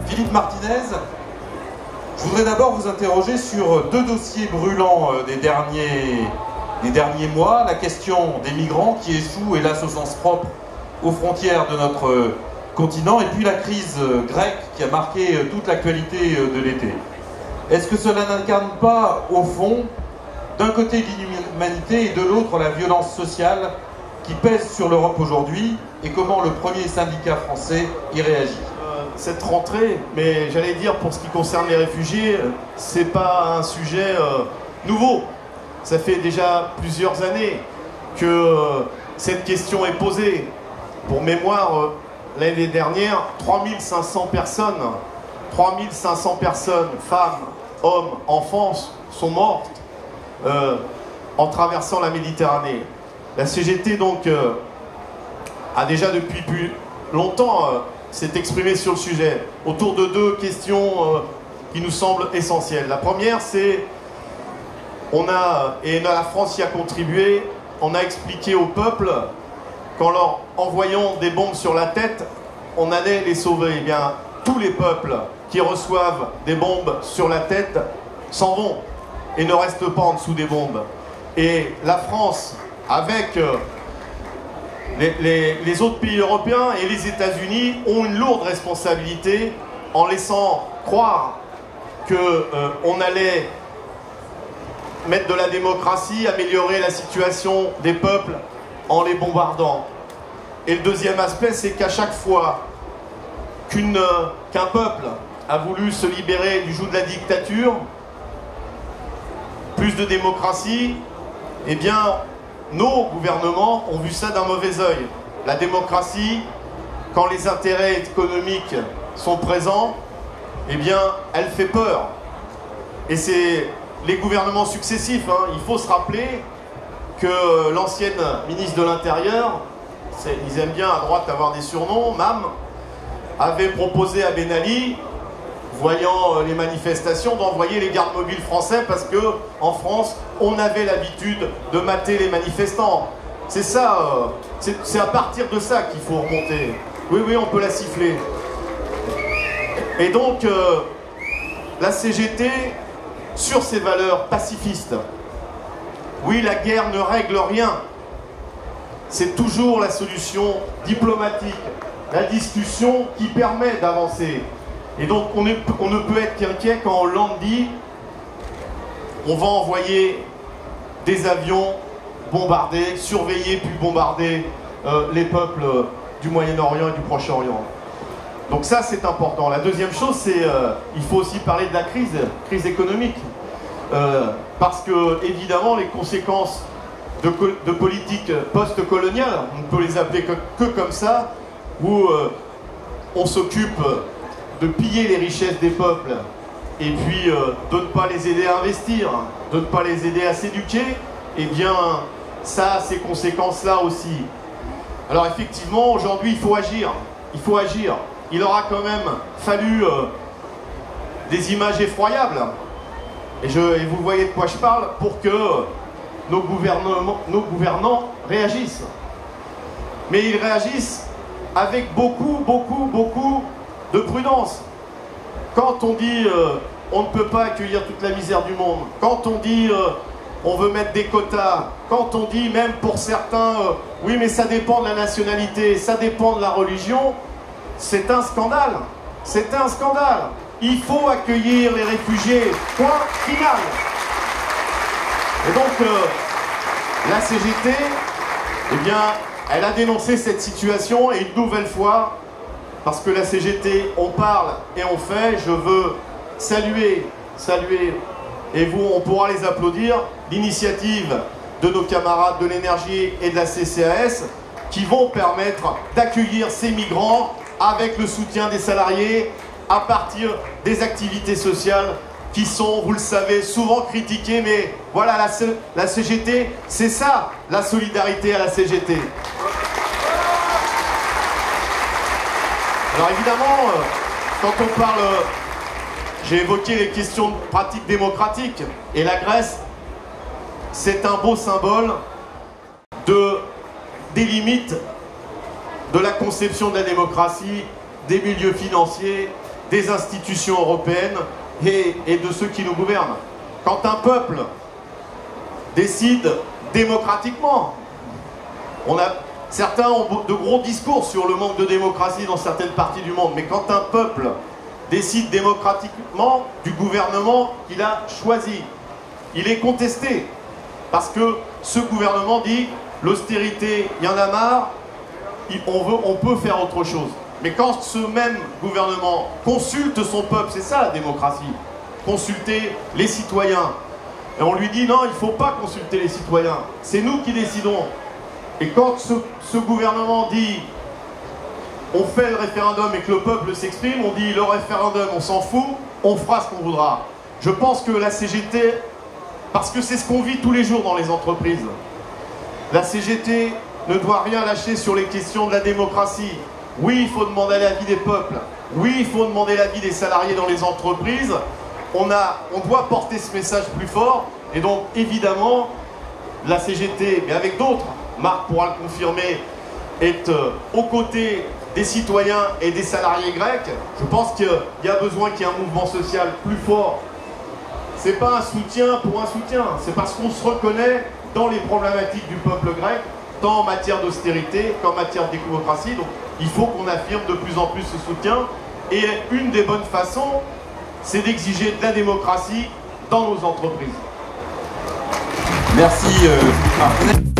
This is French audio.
Philippe Martinez, je voudrais d'abord vous interroger sur deux dossiers brûlants des derniers mois. La question des migrants qui échouent, hélas au sens propre, aux frontières de notre continent, et puis la crise grecque qui a marqué toute l'actualité de l'été. Est-ce que cela n'incarne pas, au fond, d'un côté l'inhumanité et de l'autre la violence sociale qui pèse sur l'Europe aujourd'hui, et comment le premier syndicat français y réagit? Cette rentrée, mais j'allais dire pour ce qui concerne les réfugiés, c'est pas un sujet nouveau. Ça fait déjà plusieurs années que cette question est posée. Pour mémoire, l'année dernière, 3500 personnes, femmes, hommes, enfants, sont mortes en traversant la Méditerranée. La CGT donc a déjà depuis plus longtemps s'est exprimée sur le sujet autour de deux questions qui nous semblent essentielles. La première, c'est la France y a contribué, on a expliqué au peuple qu'en leur envoyant des bombes sur la tête, on allait les sauver. Eh bien, tous les peuples qui reçoivent des bombes sur la tête s'en vont et ne restent pas en dessous des bombes. Et la France, avec les autres pays européens et les États-Unis, ont une lourde responsabilité en laissant croire qu'on allait mettre de la démocratie, améliorer la situation des peuples en les bombardant. Et le deuxième aspect, c'est qu'à chaque fois qu'un peuple a voulu se libérer du joug de la dictature, plus de démocratie, eh bien, nos gouvernements ont vu ça d'un mauvais œil. La démocratie, quand les intérêts économiques sont présents, eh bien, elle fait peur. Et c'est les gouvernements successifs, hein. Il faut se rappeler que l'ancienne ministre de l'Intérieur, ils aiment bien à droite avoir des surnoms, MAM, avait proposé à Ben Ali, voyant les manifestations, d'envoyer les gardes mobiles français parce que en France, on avait l'habitude de mater les manifestants. C'est ça, c'est à partir de ça qu'il faut remonter. Oui, on peut la siffler. Et donc, la CGT, sur ses valeurs pacifistes, oui, la guerre ne règle rien. C'est toujours la solution diplomatique, la discussion qui permet d'avancer. Et donc on ne peut être qu'inquiet quand Hollande dit on va envoyer des avions bombarder, surveiller puis bombarder les peuples du Moyen-Orient et du Proche-Orient. Donc ça c'est important. La deuxième chose c'est il faut aussi parler de la crise économique. Parce que évidemment les conséquences de politique post-coloniale, on ne peut les appeler que comme ça, où on s'occupe de piller les richesses des peuples et puis de ne pas les aider à investir, de ne pas les aider à s'éduquer, eh bien ça a ces conséquences-là aussi. Alors effectivement, aujourd'hui il faut agir, il aura quand même fallu des images effroyables, et vous voyez de quoi je parle, pour que nos gouvernants réagissent. Mais ils réagissent avec beaucoup de prudence. Quand on dit on ne peut pas accueillir toute la misère du monde, quand on dit on veut mettre des quotas, quand on dit même pour certains oui mais ça dépend de la nationalité, ça dépend de la religion, c'est un scandale. C'est un scandale. Il faut accueillir les réfugiés. Point final. Et donc la CGT, eh bien, elle a dénoncé cette situation, et une nouvelle fois, parce que la CGT, on parle et on fait, je veux saluer, et on pourra les applaudir, l'initiative de nos camarades de l'énergie et de la CCAS, qui vont permettre d'accueillir ces migrants avec le soutien des salariés à partir des activités sociales qui sont, vous le savez, souvent critiquées, mais voilà, la CGT, c'est ça, la solidarité à la CGT. Alors évidemment, quand on parle, j'ai évoqué les questions de pratiques démocratiques, et la Grèce c'est un beau symbole des limites de la conception de la démocratie, des milieux financiers, des institutions européennes et de ceux qui nous gouvernent. Quand un peuple décide démocratiquement, certains ont de gros discours sur le manque de démocratie dans certaines parties du monde, mais quand un peuple décide démocratiquement du gouvernement qu'il a choisi, il est contesté, parce que ce gouvernement dit l'austérité, il y en a marre, on peut faire autre chose. Mais quand ce même gouvernement consulte son peuple, c'est ça la démocratie, consulter les citoyens, et on lui dit non, il ne faut pas consulter les citoyens, c'est nous qui décidons. Et quand ce gouvernement dit on fait le référendum et que le peuple s'exprime, on dit le référendum on s'en fout, on fera ce qu'on voudra. Je pense que la CGT, parce que c'est ce qu'on vit tous les jours dans les entreprises, la CGT ne doit rien lâcher sur les questions de la démocratie. Oui, il faut demander l'avis des peuples. Oui, il faut demander l'avis des salariés dans les entreprises. On doit porter ce message plus fort. Et donc, évidemment, la CGT, mais avec d'autres, Marc pourra le confirmer, est aux côtés des citoyens et des salariés grecs. Je pense qu'il y a besoin qu'il y ait un mouvement social plus fort. C'est pas un soutien pour un soutien, c'est parce qu'on se reconnaît dans les problématiques du peuple grec, tant en matière d'austérité qu'en matière de démocratie. Donc il faut qu'on affirme de plus en plus ce soutien. Et une des bonnes façons, c'est d'exiger de la démocratie dans nos entreprises. Merci Marc.